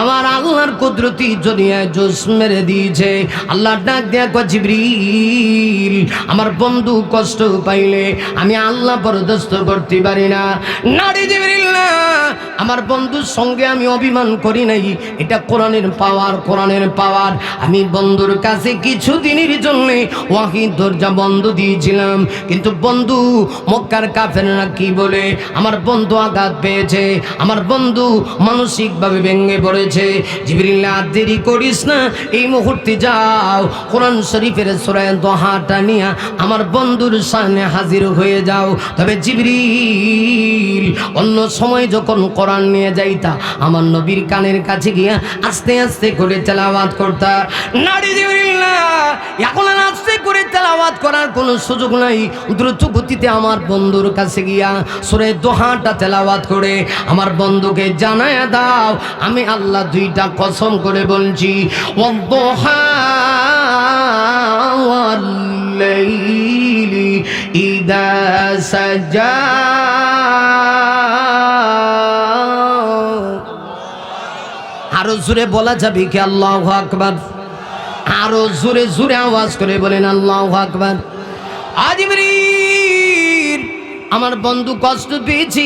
আমার আল্লাহর কুদরতি দুনিয়ায় জোশ মেরে দিয়েছে। আল্লাহ ডাক দেয়া কয় জিবরিল, আমার বন্ধু কষ্ট পাইলে আমি আল্লাহ বরদাস্ত করতে পারি না। নারী জিবরিল না, আমার বন্ধুর সঙ্গে আমি অভিমান করি নাই। এটা কোরআনের পাওয়ার, কোরআনের পাওয়ার। আমি বন্ধুর কাছে কিছুদিনের জন্য ওয়াহি দরজা বন্ধ দিয়েছিলাম, কিন্তু বন্ধু মক্কার কাফেররা কি বলে, আমার বন্ধু আঘাত পেয়েছে, আমার বন্ধু মানসিকভাবে ভেঙে পড়েছে। জিবরিল আর দেরি করিস না, এই মুহূর্তে যাও কোরআন শরীফের সূরা দোহাটা নিয়ে আমার বন্ধুর সামনে হাজির হয়ে যাও। তবে জিবরিল অন্য সময় যখন কোরআন নিয়ে যাইতা, আমার নবীর কানের কাছে গিয়া আস্তে আস্তে করে তেলাওয়াত করতা। নারী জিবরিল না, এখন আর আস্তে করে তেলাওয়াত করার কোনো সুযোগ নাই। দ্রুত গতিতে আমার বন্ধুর কাছে গিয়া সূরা দোহাটা তেলাওয়াত করে আমার বন্ধুকে জানায়া দাও, আমি আল্লাহ দুইটা কসম করে বলছি, ওয়াদ-দুহা ওয়াল-লাইলি ইযা সাজা। আরো জোরে বলা যাবে কি আল্লাহু আকবার? আরো জোরে জোরে আওয়াজ করে বলেন আল্লাহু আকবার। জিবরিল, আমার বন্ধু কষ্ট পেয়েছি,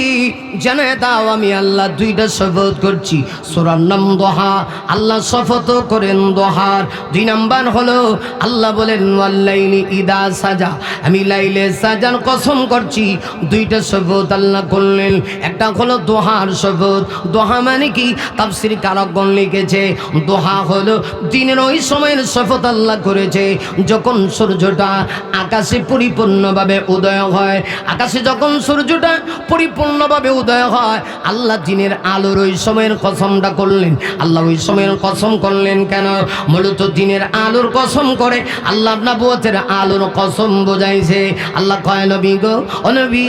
জানে দাও আমি আল্লাহ দুইটা শপথ করছি। সূরার নাম দোহা, আল্লাহ শপথ করেন দোহার। 2 নাম্বার হলো আল্লাহ বলেন ওয়াল্লাইলি ইদা সাজা, আমি লাইলে সাজার কসম করছি। দুইটা শপথ আল্লাহ করলেন, একটা হলো দোহার শপথ। দোহা মানে কি? তাফসীর কারকগণ লিখেছে, দোহা হলো দিনের ওই সময়ের শপথ আল্লাহ করেছে যখন সূর্যটা আকাশে পরিপূর্ণভাবে উদয় হয়। আকাশে যখন সূর্যটা পরিপূর্ণভাবে উদয় হয়, আল্লাহ দিনের আলোর ওই সময়ের কসমটা করলেন। আল্লাহ ওই সময়ের কসম করলেন কেন? মূলত দিনের আলোর কসম করে আল্লাহ নবুয়তের আলোর কসম বোঝাইছে। আল্লাহ কয় নবী গো, ও নবী,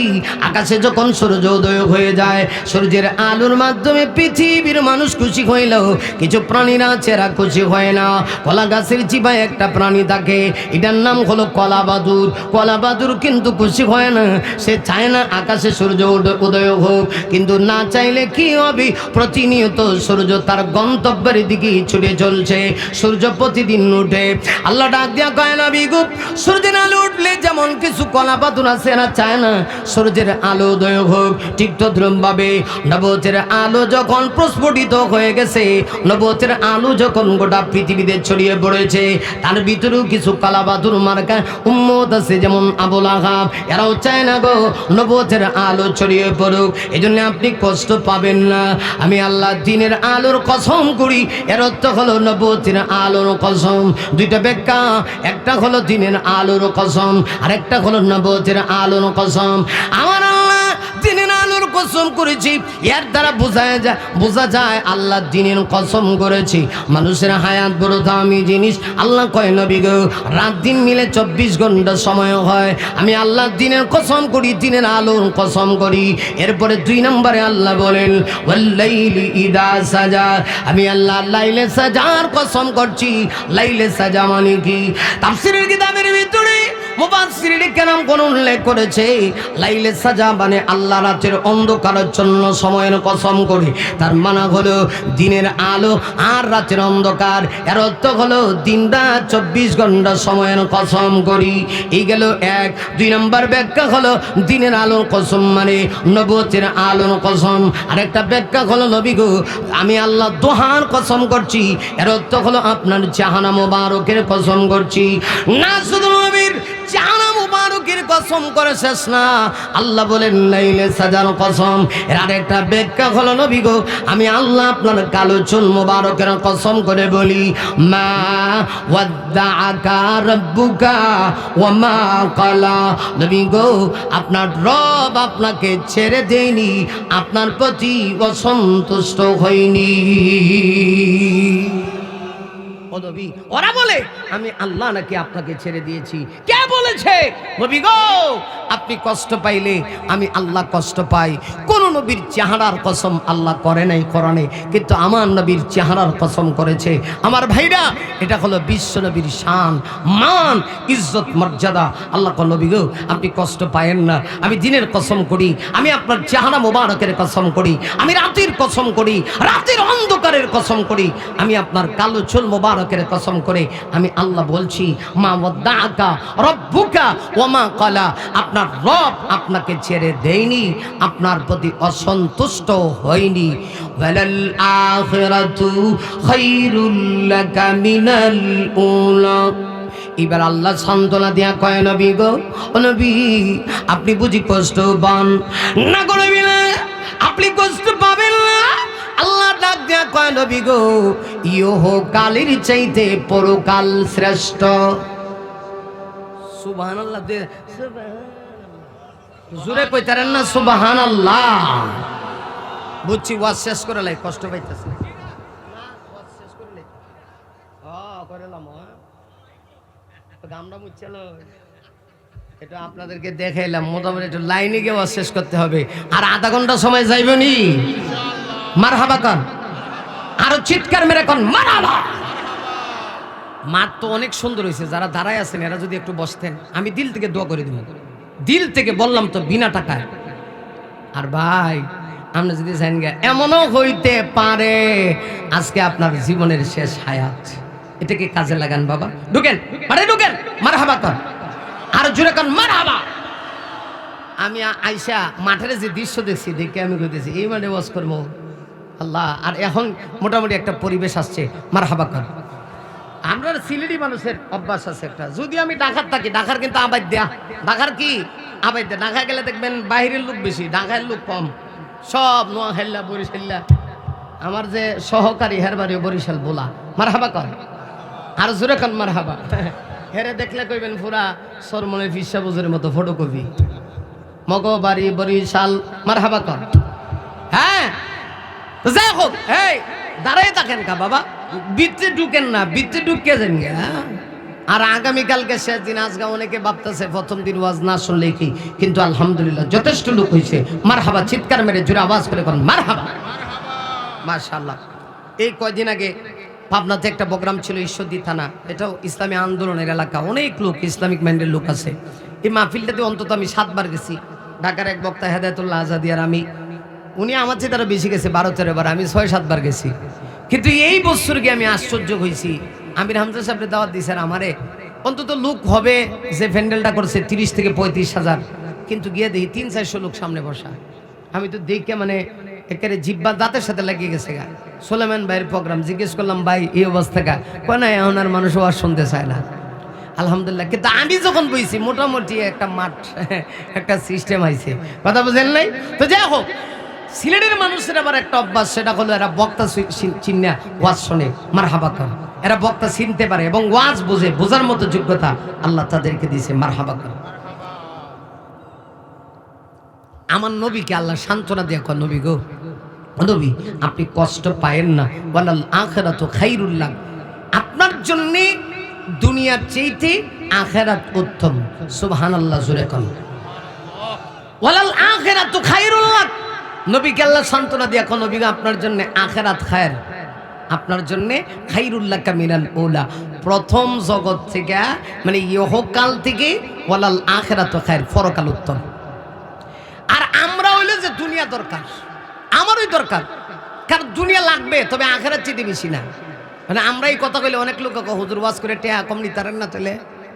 আকাশে যখন সূর্য উদয় হয়ে যায়, সূর্যের আলোর মাধ্যমে পৃথিবীর মানুষ খুশি হইলেও কিছু প্রাণীরা চেরা খুশি হয় না। কলা গাছের চিবায় একটা প্রাণী থাকে, এটার নাম হলো কলা বাদুর। কলা বাদুর কিন্তু খুশি হয় না, সে চায় না আকাশে সূর্য উদয় হোক, কিন্তু না চাইলে কি হবে, প্রতিনিয়ত সূর্য তার গন্তব্যের দিকে ছুটে চলছে। সূর্য প্রতিদিন উঠে। আল্লাহ ডাক দিয়া কয় নবী গো, সূর্যের আলো উঠলে যেমন কিছু কলা বাদুর আছে, এরা চায় না সূর্যের আলো উদয় হোক, ঠিক তদ্রুপভাবে নবুয়তের আলো যখন প্রস্ফুটিত হয়ে গেছে, নবুয়তের আলো যখন গোটা পৃথিবীতে ছড়িয়ে পড়েছে, তার ভিতরেও কিছু কলা বাদুর মার্কা উম্মত আছে, যেমন আবু লাহাব। এরাও চায় না গো নবুয়তের আলো ছড়িয়ে পড়ুক। এজন্য আপনি কষ্ট পাবেন না। আমি আল্লাহ দিনের আলোর কসম করি, এর অর্থ হলো নবুয়তের আলোর কসম। দুইটা ব্যাখ্যা, একটা হলো দিনের আলোর কসম, আর একটা হলো নবুয়তের আলোর কসম। আমার আল্লাহ দিনের আলোর কসম করেছি, এর দ্বারা বোঝা যায় আল্লাহ দিনের কসম করেছি। মানুষের হায়াত বড় দামি জিনিস। আল্লাহ কয় নবী গো, রাত দিন মিলে 24 ঘন্টা সময় হয়। আমি আল্লাহ দিনের কসম করি, দিনের আলোর কসম করি। এরপরে 2 নম্বরে আল্লাহ বলেন ওয়াল্লাইলি ইদা সাজা, আমি আল্লাহ লাইলে সাজার কসম করছি। লাইলে সাজা মানে কি? তাফসীরের কিতাবের ভিতরে মুফাসসিরিন কেরাম কোন উল্লেখ করেছে, লাইলে সাজা মানে আল্লাহ রাতের অন্ধকারাচ্ছন্ন সময়ের কসম করে। তার মানে হলো দিনের আলো আর রাতের অন্ধকার। এর অর্থ হলো দিন রাত 24 ঘন্টা সময়ের কসম করি। এই গেল 1। 2 নম্বর ব্যাখ্যা হলো দিনের আলোর কসম মানে নবুয়তের আলোর কসম। আরেকটা ব্যাখ্যা হলো নবী গো, আমি আল্লাহ দোহার কসম করছি। এর অর্থ হলো আপনার জাহান্নাম মুবারকের কসম করছি। না শুধু নবীর জাহান্নাম মুবারকের কসম করে শেষ না, আল্লাহ বলেন লাইলে সাজার কসম। এর আরেকটা ব্যাখ্যা হলো নবী গো, আমি আল্লাহ আপনার কালো চুল মুবারকের কসম করে বলি, মা ওয়াদ্দাআকা রাব্বুকা ওয়া মা ক্বালা। নবী গো, আপনার রব আপনাকে ছেড়ে দেয়নি, আপনার প্রতি অসন্তুষ্ট হয়নি। ও নবী, ওরা বলে আমি আল্লাহ নাকি আপনাকে ছেড়ে দিয়েছি। কে বলেছে? নবী গো, আপনি কষ্ট পাইলে আমি আল্লাহ কষ্ট পাই। কোন নবীর চেহারার কসম আল্লাহ করে নাই কোরআনে, কিন্তু আমার নবীর চেহারার কসম করেছে। আমার ভাইরা, এটা হলো বিশ্ব নবীর শান, মান, ইজ্জত, মর্যাদা। আল্লাহ কল নবী গো, আপনি কষ্ট পায়েন না। আমি দিনের কসম করি, আমি আপনার চেহারা মোবারকের কসম করি, আমি রাতের কসম করি, রাতের অন্ধকারের কসম করি, আমি আপনার কালো চুল মোবারকের কসম করে আমি আল্লাহ বলছি, মা ওয়াদ্দাআকা রব্বুকা ওয়া মা ক্বালা, আপনার রব আপনাকে ছেড়ে দেয়নি, আপনার প্রতি অসন্তুষ্ট হয়নি। ওয়ালাল আখিরাতু খায়রুল লাকা মিনাল উলা। এবার আল্লাহ সান্ত্বনা দিয়া কয়, নবী গো, ও নবী, আপনি বুঝি কষ্ট পান না? গো নবী, আপনি কষ্ট পাবেন না। আল্লাহ ডাক দিয়া কয়, নবী গো, ইহকালের চাইতে পরকাল শ্রেষ্ঠ। সুবহানাল্লাহ, জোরে কইতারেন না সুবহানাল্লাহ? বুঝছি, ওয়াজ শেষ করে লাই, কষ্ট পাইতেছে গামটা মুচ্ছিল। এটা আপনাদেরকে দেখাইলাম, মোটামুটি একটু লাইনে গিয়ে ওয়াজ শেষ করতে হবে। আর আধা ঘন্টা সময় যাইবনি। মারহাবা কন, আরো চিৎকার মেরে কন মারহাবা। মাঠ তো অনেক সুন্দর হয়েছে, যারা দাঁড়ায় আছেন এরা যদি একটু বসতেন, আমি দিল থেকে দোয়া করে দিব, দিল থেকে বললাম তো, বিনা টাকায়। আর ভাই, আমরা যদি জানি এমনও হইতে পারে আজকে আপনার জীবনের শেষ হায়াত, এটাকে কাজে লাগান বাবা। ঢুকেন, আরে ঢুকেন, মারহাবা কর, আর জোরে কন মারহাবা। আমি আইসা মাঠের যে দৃশ্য দেখছি, দেখে আমি কইতেছি এই মানে ওয়াজ করবো আল্লাহ। আর এখন মোটামুটি একটা পরিবেশ আসছে, মারহাবা কর। আমরা সিলেটি মানুষের অভ্যাস আছে একটা, যদি আমি ঢাকার থাকি, ঢাকার কিন্তু আবাদ দেয়া, ঢাকার কি আবাদ দেয়া। ঢাকা গেলে দেখবেন বাইরের লোক বেশি, ঢাকার লোক কম। সব নোয়াখাইল্লা, বরিশাল্লা। আমার যে সহকারী হের বাড়ি বরিশাল বোলা। মারহাবা কর, আর জোরে কন মারহাবা। হেরে দেখলে কইবেন পুরা সরমনে ফিসা বুজুরের মতো ফটোকপি। মগবাড়ি বরিশাল, মারহাবা কর। হ্যাঁ, যাই হোক, এই দাঁড়াই থাকেন কা বাবা, বিচ্ছে ঢুকেন না, বিচ্ছে ঢুকে যান গা। আর আগামীকালকে শেষ দিন। আজকে অনেকে ভাবতেছে প্রথম দিন ওয়াজ না শুনলেই কি, কিন্তু আলহামদুলিল্লাহ যথেষ্ট লোক হয়েছে। মারহাবা, চিৎকার মেরে জোরে আওয়াজ করে করেন মারহাবা। মাশাআল্লাহ। এই কয়দিন আগে পাবনাতে একটা প্রোগ্রাম ছিল, ঈশ্বরদী থানা, এটাও ইসলামী আন্দোলনের এলাকা, অনেক লোক, ইসলামিক মাইন্ডের লোক আছে। এই মাহফিলটাতে অন্তত আমি 7 বার গেছি। ঢাকার এক বক্তা হেদায়েতুল্লাহ আজাদি আর আমি, উনি আমার চেয়ে তারা বেশি গেছে, 12-13 বার, আমি 6-7 বার গেছি। কিন্তু এই বছর গিয়ে আমি আশ্চর্য হয়েছি। আমির হামজা সাহেবের দাওয়াত দিয়েছেন আমারে, অন্তত লোক হবে যে প্যান্ডেলটা করছে 30 থেকে 35 হাজার, কিন্তু গিয়ে দেখি 300-400 লোক সামনে বসা। আমি তো দেখে মানে একেবারে জিব্বা দাঁতের সাথে লাগিয়ে গেছে গা। সোলেমান ভাইয়ের প্রোগ্রাম, জিজ্ঞেস করলাম ভাই এই অবস্থা গা, কয় না এখন আর মানুষ ওয়াজ শুনতে চায় না। আলহামদুলিল্লাহ। কিন্তু আমি যখন বইছি মোটামুটি একটা মাঠ, একটা সিস্টেম আইছে, কথা বুঝেন নাই? তো যাই হোক, সিলেটের মানুষের আবার একটা অভ্যাস, সেটা হলো এরা বক্তা চিন্না ওয়াজ শোনে, মারহাবা কর। এরা বক্তা চিনতে পারে এবং ওয়াজ বোঝে, বোঝার মতো যোগ্যতা আল্লাহ তাদেরকে দিয়েছে, মারহাবা কর। আমার নবীকে আল্লাহ সান্ত্বনা দিয়ে কয়, নবী গো, নবী, আপনি কষ্ট পায়েন না। ওয়ালাল আখিরাতু খায়রুল লাক, আপনার জন্য দুনিয়ার চাইতে আখিরাত উত্তম। সুবহানাল্লাহ, জোরে কন ওয়ালাল আখিরাতু খায়রুল লাক। নবীকে আল্লাহ সান্ত্বনা দিয়ে কয়, নবী গো, আপনার জন্য আখিরাত খায়ের, আপনার জন্য খায়রুল লাকা মিনাল উলা, প্রথম জগৎ থেকে মানে ইহকাল থেকে ওয়ালাল আখিরাতু খায়ের, পরকাল উত্তম। আর আমরা হইলো যে দুনিয়া দরকার, আমারই দরকার, কারণ দুনিয়া লাগবে, তবে আখিরাত চেয়ে বেশি না। মানে আমরা এই কথা কইলে অনেক লোক হুজুর ওয়াজ করে টেয়া কম নিতারেন না, তাহলে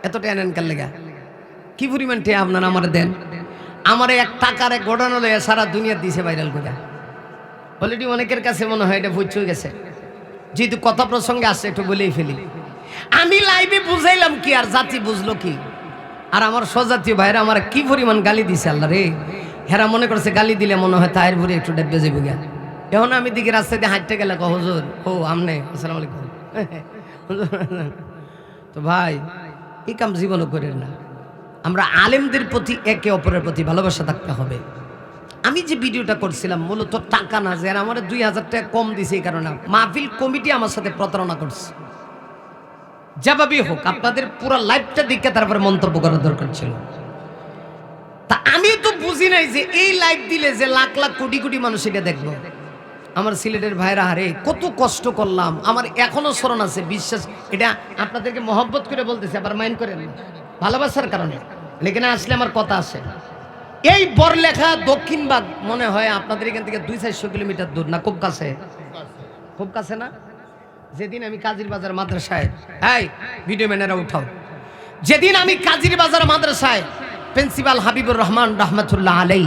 এত টেয়া নেন কার লেগা? কি পরিমাণ টেয়া আপনারা আমার দেন? আমার 1 টাকার এক ঘটনা লইয়া সারা দুনিয়া দিছে ভাইরাল করে। অলরেডি অনেকের কাছে মনে হয় এটা বুঝে গেছে। যেহেতু কথা প্রসঙ্গে আসছে একটু বলেই ফেলি। আমি লাইভে বুঝাইলাম কি, আর জাতি বুঝলো কি? আর আমার স্বজাতীয় ভাইরা আমার কি পরিমাণ গালি দিছে আল্লাহ রে। হেরা মনে করছে গালি দিলে মনে হয় তায়ের ভরে একটু ডেবে যাবে গা। এখন আমি দিকে রাস্তায় দিয়ে হাঁটতে গেলে হুজুর, ও আমনে আসসালামু আলাইকুম। তো ভাই, এই কাম জীবনও করেন না। আমরা আলেমদের প্রতি একে অপরের প্রতি ভালোবাসা থাকতে হবে। আমি যে ভিডিওটা করছিলাম মূলত টাকা না, যে আমার 2000 টাকা কম দিছে এই কারণে। মাহফিল কমিটি আমার সাথে প্রতারণা করছে। যেভাবেই হোক আপনাদের পুরো লাইফটা দেখে তারপরে মন্তব্য করার দরকার ছিল। তা আমি তো বুঝি নাই যে এই লাইভ দিলে যে লাখ লাখ কোটি কোটি মানুষ এটা দেখবো। আমার সিলেটের ভাইরা, হারে কত কষ্ট করলাম, আমার এখনো স্মরণ আছে। বিশ্বাস, এটা আপনাদেরকে মহব্বত করে বলতেছি, আবার মাইন্ড করেন না, ভালোবাসার কারণে। এখানে আসলে আমার কথা আসে। এই বড়লেখা দক্ষিণবাগ মনে হয় আপনাদের এখান থেকে 200-400 কিলোমিটার দূর না? খুব কাছে, খুব কাছে না? যেদিন আমি কাজীর বাজার মাদ্রাসায়, এই ভিডিও ম্যানেরা উঠাও, যেদিন আমি কাজীর বাজার মাদ্রাসায় প্রিন্সিপাল হাবিবুর রহমান রহমতুল্লাহ আলাই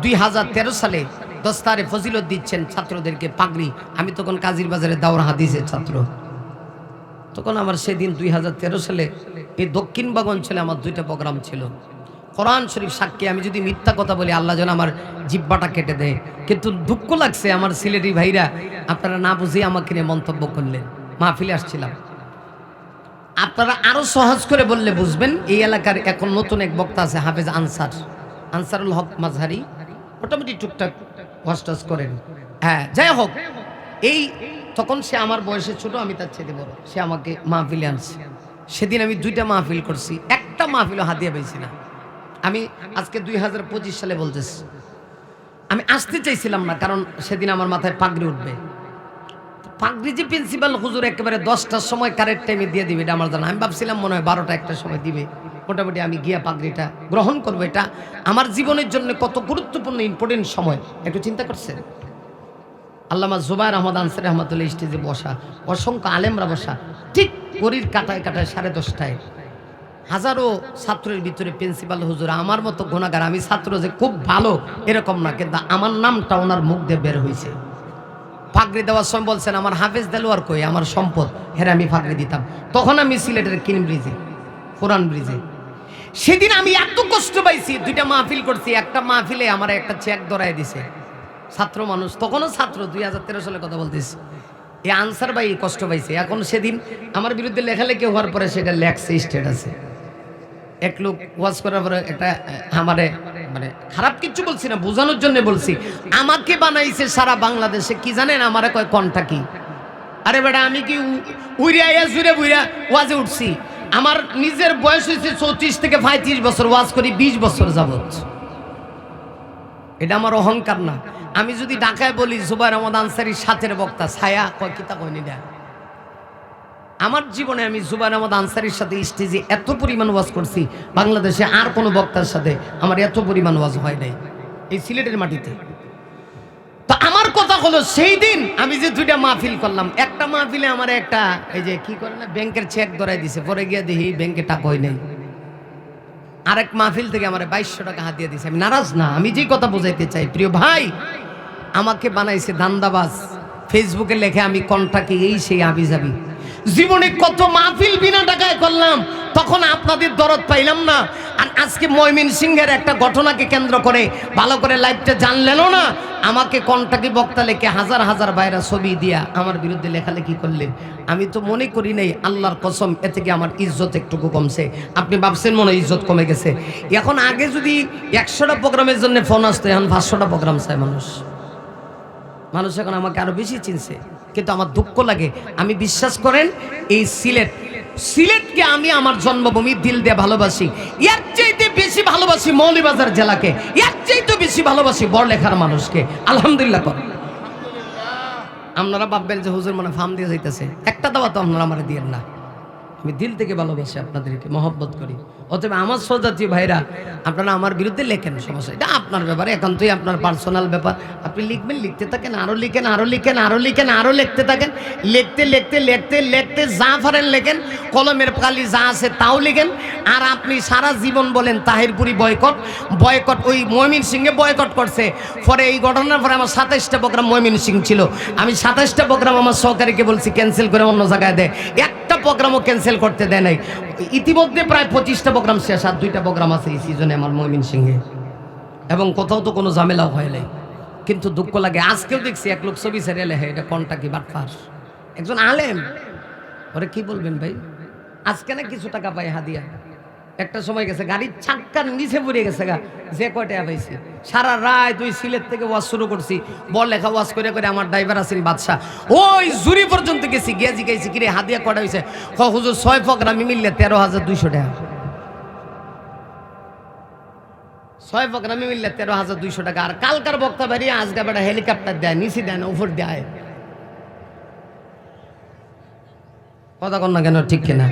2013 সালে দস্তারে ফজিলত দিচ্ছেন ছাত্রদেরকে পাগড়ি, আমি তখন কাজীর বাজারে দাওরা হাদিসের ছাত্র। তখন আমার সেদিন 2013 সালে এই দক্ষিণবাগ অঞ্চলে আমার 2টা প্রোগ্রাম ছিল। কোরআন শরীফ সাক্ষী, আমি যদি মিথ্যা কথা বলি আল্লাহ যেন আমার জিহ্বাটা কেটে দেয়। কিন্তু দুঃখ লাগছে আমার সিলেটি ভাইরা, আপনারা না বুঝে আমাকে নিয়ে মন্তব্য করলেন। মাহফিলে আসছিলাম, আপনারা আরো সহজ করে বললে বুঝবেন। এই এলাকার এখন নতুন এক বক্তা আছে, হাফেজ আনসারুল হক মাঝহারি, মোটামুটি টুকটাক ওয়াজ করেন। হ্যাঁ, যাই হোক, এই তখন সে আমার বয়সে ছোট, আমি তার ছেলে বড়। সে আমাকে মাহফিলে আনছে। সেদিন আমি 2টা মাহফিল করছি, একটা মাহফিলও হাদিয়া পাইছি না। আমি আজকে 2025 সালে বলতেছি, আমি আসতে চাইছিলাম না, কারণ সেদিন আমার মাথায় পাগড়ি উঠবে। পাগড়ি যে প্রিন্সিপাল হুজুর একেবারে 10টার সময় কারেক্ট টাইমে দিয়ে দিবে, এটা আমার জানা। আমি ভাবছিলাম মনে হয় 12টা 1টার সময় দিবে। মোটামুটি আমি গিয়া পাগড়িটা গ্রহণ করবো। এটা আমার জীবনের জন্য কত গুরুত্বপূর্ণ ইম্পর্টেন্ট সময়, একটু চিন্তা করছেন? আল্লামা জুবায়ের আহমদ আনসারী রহমাতুল্লাহ স্টেজে বসা, অসংখ্য আলেমরা বসা, ঠিক ঘড়ির কাটায় কাটায় 10:30টায় হাজারো ছাত্রের ভিতরে প্রিন্সিপাল হুজুর, আমার মতো গুনাহগার, আমি ছাত্র যে খুব ভালো এরকম না, কিন্তু আমার নামটা ওনার মুখ দিয়ে বের হয়েছে। পাগড়ি দেওয়ার সময় বলছেন, আমার হাফেজ দেলোয়ার কই, আমার সম্পদ, হেরে আমি পাগড়ি দিতাম। তখন আমি সিলেটের কিন ব্রিজে, কোরআন ব্রিজে। সেদিন আমি এত কষ্ট পাইছি, 2টা মাহফিল করছি। একটা মাহফিলে আমার একটা চেক ধরায় দিছে, ছাত্র মানুষ, তখনও ছাত্র, 2013 সালে কথা বলতেছি। এই আনসার ভাই কষ্ট পাইছে। এখন সেদিন আমার বিরুদ্ধে লেখালেখি হওয়ার পরে সেটা লেখছে স্ট্যাটাসে। এক লোক ওয়াজ করার পরে একটা আমারে, মানে খারাপ কিছু বলছি না, বোঝানোর জন্য বলছি, আমাকে বানাইছে সারা বাংলাদেশে। কি জানেন আমারে কয়, কোনটা কি? আরে বেটা, আমি কি উইরা জুড়ে বুইরা ওয়াজে উঠছি? আমার নিজের বয়স হয়েছে 34 থেকে 35 বছর, ওয়াজ করি 20 বছর যাবত। এটা আমার অহংকার না। আমি যদি ঢাকায় বলি জুবায়ের আহমদ আনসারীর সাথের বক্তা, ছায়া কয় কিতা কয়নি না। আমার জীবনে আমি জুবায়ের আহমদ আনসারীর সাথে স্টেজে এত পরিমাণ ওয়াজ করছি, বাংলাদেশে আর কোনো বক্তার সাথে আমার এত পরিমাণ ওয়াজ হয় নাই এই সিলেটের মাটিতে। তো আমার কথা হলো, সেই দিন আমি যে 2টা মাহফিল করলাম, একটা মাহফিলে আমার একটা এই যে কি করে না, ব্যাংকের চেক ধরাই দিছে, পরে গিয়ে দেখি ব্যাংকে টাকা হয় নাই। আরেক মাহফিল থেকে আমার 2200 টাকা হাতিয়ে দিছে। আমি নারাজ না, আমি যেই কথা বোঝাইতে চাই, প্রিয় ভাই, আমাকে বানাইছে ধান্দাবাজ। ফেসবুকে লেখে আমি কন্টাকে, এই সেই আবি যাবি। জীবনে কত মাহফিল বিনা টাকায় করলাম, তখন আপনাদের দরদ পাইলাম না। আর আজকে ময়মনসিংহের একটা ঘটনাকে কেন্দ্র করে ভালো করে লাইভটা জানলেনও না, আমাকে কন্টাকি বক্তা লেখে হাজার হাজার ভাইরা ছবি দিয়া আমার বিরুদ্ধে লেখালেখি করলেন। আমি তো মনে করি নাই, আল্লাহর কসম, এ থেকে আমার ইজ্জত একটুকু কমছে। আপনি ভাবছেন মনে হয় ইজ্জত কমে গেছে। এখন আগে যদি 100টা প্রোগ্রামের জন্য ফোন আসতো, এখন 500টা প্রোগ্রাম চায় মানুষ। এখন আমাকে আরো বেশি চিনছে। কিন্তু আমার দুঃখ লাগে, আমি বিশ্বাস করেন এই সিলেটকে আমি আমার জন্মভূমি দিল দিয়ে ভালোবাসি। এর চাইতে বেশি ভালোবাসি মৌলভীবাজার জেলাকে, এর চাইতে বেশি ভালোবাসি বড়লেখার মানুষকে। আলহামদুলিল্লাহ করেন। আপনারা ভাববেন যে হুজুর মনে ফার্ম দিয়ে যাইতেছে, একটা দাওয়া তো আপনারা আমার দিয়েন না। আমি দিল থেকে ভালোবাসি আপনাদেরকে, মহব্বত করি। অতএব আমার সজাতীয় ভাইরা, আপনারা আমার বিরুদ্ধে লেখেন, সমস্যা, এটা আপনার ব্যাপারে, একান্তই আপনার পার্সোনাল ব্যাপার। আপনি লিখবেন, লিখতে থাকেন, আরো লিখেন, আরো লিখেন, আরো লিখেন, আরো লিখতে থাকেন। লিখতে লিখতে লিখতে লিখতে যা পারেন লেখেন, কলমের কালি যা আছে তাও লিখেন। আর আপনি সারা জীবন বলেন তাহিরপুরি বয়কট বয়কট, ওই ময়মনসিংহে বয়কট করছে। পরে এই ঘটনার পরে আমার 27টা প্রোগ্রাম ময়মনসিংহ ছিল। আমি 27টা প্রোগ্রাম আমার সহকারীকে বলছি ক্যান্সেল করে অন্য জায়গায় দেয়, একটা প্রোগ্রামও ক্যান্সেল করতে দেয় নাই। ইতিমধ্যে প্রায় 25টা প্রোগ্রাম শেষ, আর 2টা প্রোগ্রাম আছে এই সিজনে আমার ময়মনসিংহে, এবং কোথাও তো কোনো ঝামেলাও হয় নাই। কিন্তু দুঃখ লাগে, আজকেও দেখছি এক লোক ছবি ছেড়ে লেখে, এটা কোনটা কি বাটপার, একজন আলেম। ওরে কি বলবেন ভাই, আজকে না কিছু টাকা পাই হাদিয়া, একটা সময় গেছে গাড়ির চাক্কার নিচে পড়ে গেছে গা, যে কয়টা পাইছে। সারা রাত ওই সিলেট থেকে ওয়াজ শুরু করছি, বল লেখা ওয়াজ করে করে আমার ড্রাইভার আছেন বাদশা, ওই জুরি পর্যন্ত গেছি, গিয়ে জিজ্ঞাসি কিরে হাদিয়া কটা হয়েছে, হুজুর 6 প্রোগ্রামে মিললে 13,200 টাকা। 6 প্রোগ্রামে মিললে 13,200 টাকা। আর কালকার বক্তা বাড়ি আজকে বেটা হেলিকপ্টার দেয়, নিচে দেয় না, উপর দেয়। কথা কন না কেন, ঠিক কিনা?